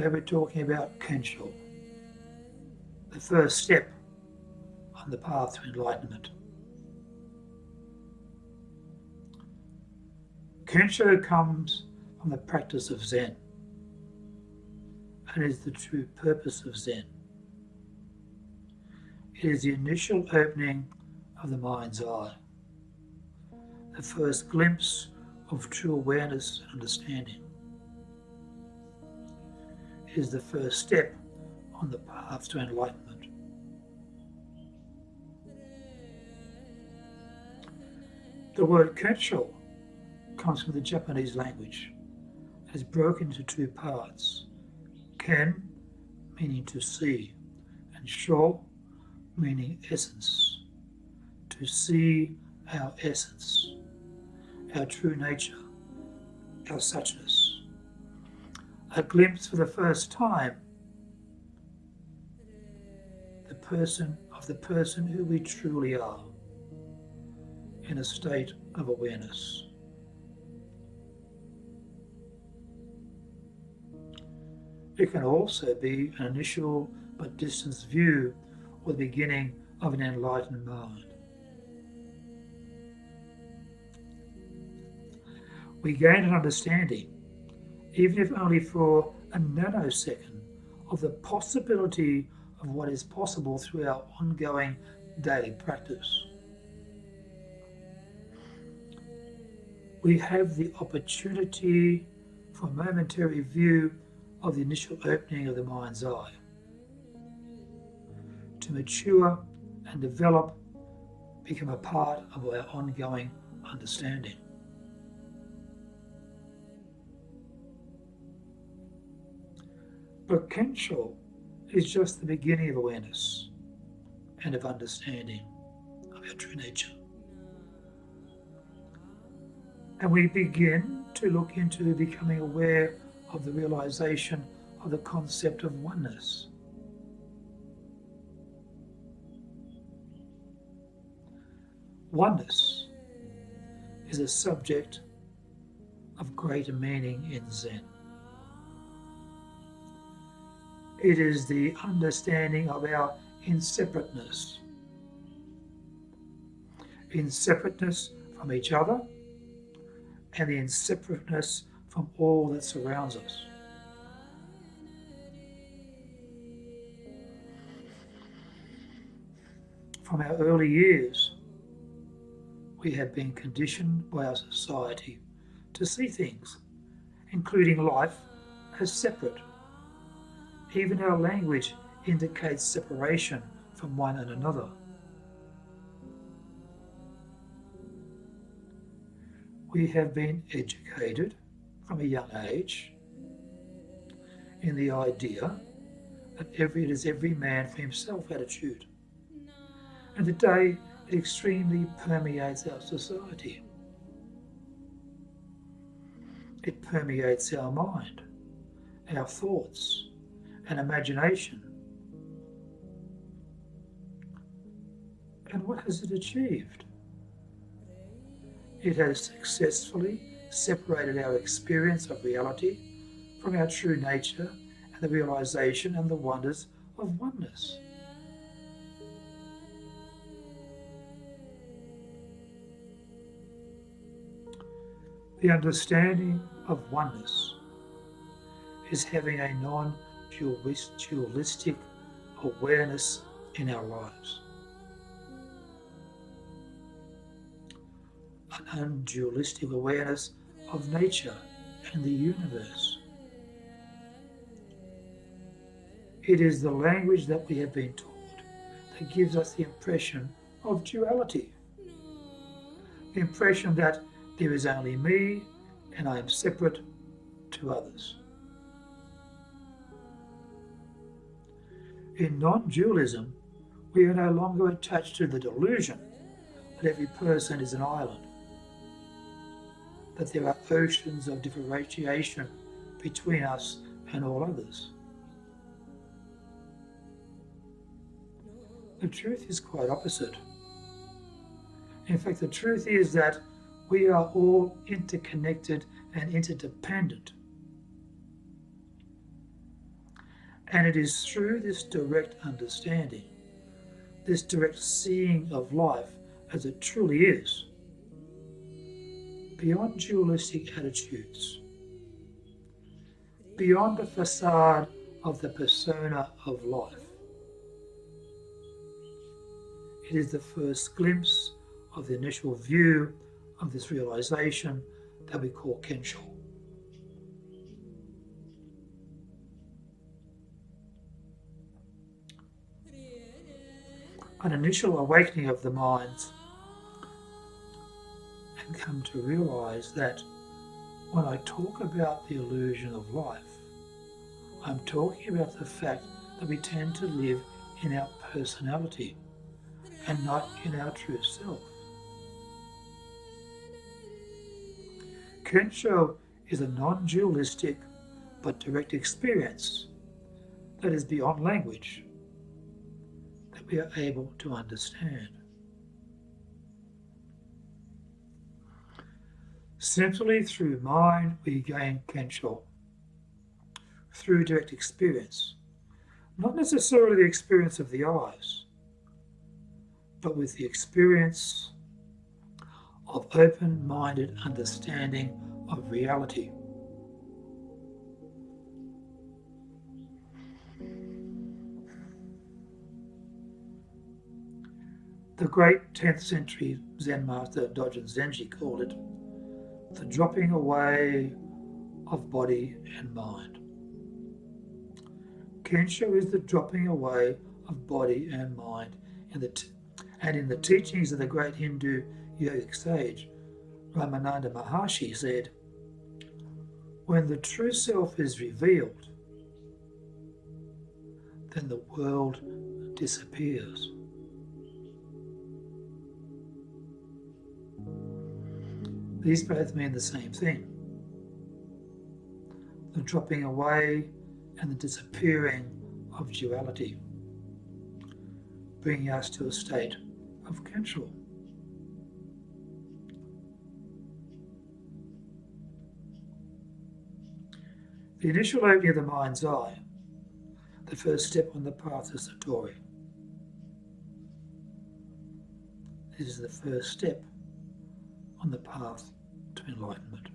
Today we're talking about Kensho, the first step on the path to enlightenment. Kensho comes from the practice of Zen and is the true purpose of Zen. It is the initial opening of the mind's eye, the first glimpse of true awareness and understanding. It is the first step on the path to enlightenment. The word Kensho comes from the Japanese language and is broken into two parts. Ken, meaning to see, and sho, meaning essence. To see our essence, our true nature, our suchness. A glimpse for the first time the person who we truly are in a state of awareness. It can also be an initial but distant view or the beginning of an enlightened mind. We gain an understanding, even if only for a nanosecond, of the possibility of what is possible through our ongoing daily practice. We have the opportunity for a momentary view of the initial opening of the mind's eye, to mature and develop, become a part of our ongoing understanding. But Kensho is just the beginning of awareness and of understanding of our true nature. And we begin to look into becoming aware of the realization of the concept of oneness. Oneness is a subject of greater meaning in Zen. It is the understanding of our inseparateness. Inseparateness from each other and the inseparateness from all that surrounds us. From our early years, we have been conditioned by our society to see things, including life, as separate. Even our language indicates separation from one and another. We have been educated from a young age in the idea that it is every man for himself attitude. And today it extremely permeates our society. It permeates our mind, our thoughts, and imagination. And what has it achieved? It has successfully separated our experience of reality from our true nature and the realization and the wonders of oneness. The understanding of oneness is having a non-dualistic awareness in our lives. An undualistic awareness of nature and the universe. It is the language that we have been taught that gives us the impression of duality. The impression that there is only me and I am separate to others. In non-dualism, we are no longer attached to the delusion that every person is an island, that there are oceans of differentiation between us and all others. The truth is quite opposite. In fact, the truth is that we are all interconnected and interdependent. And it is through this direct understanding, this direct seeing of life as it truly is, beyond dualistic attitudes, beyond the facade of the persona of life. It is the first glimpse of the initial view of this realization that we call Kensho. An initial awakening of the minds, and come to realize that when I talk about the illusion of life, I'm talking about the fact that we tend to live in our personality and not in our true self. Kensho is a non-dualistic but direct experience that is beyond language, that we are able to understand. Simply through mind we gain Kensho, through direct experience, not necessarily the experience of the eyes, but with the experience of open-minded understanding of reality. The great 10th century Zen master Dogen Zenji called it the dropping away of body and mind. Kensho is the dropping away of body and mind and in the teachings of the great Hindu yogic sage Ramananda Maharshi said, when the true self is revealed, then the world disappears. These both mean the same thing. The dropping away and the disappearing of duality, bringing us to a state of Kensho. The initial opening of the mind's eye, the first step on the path to Satori. This is the first step on the path to enlightenment.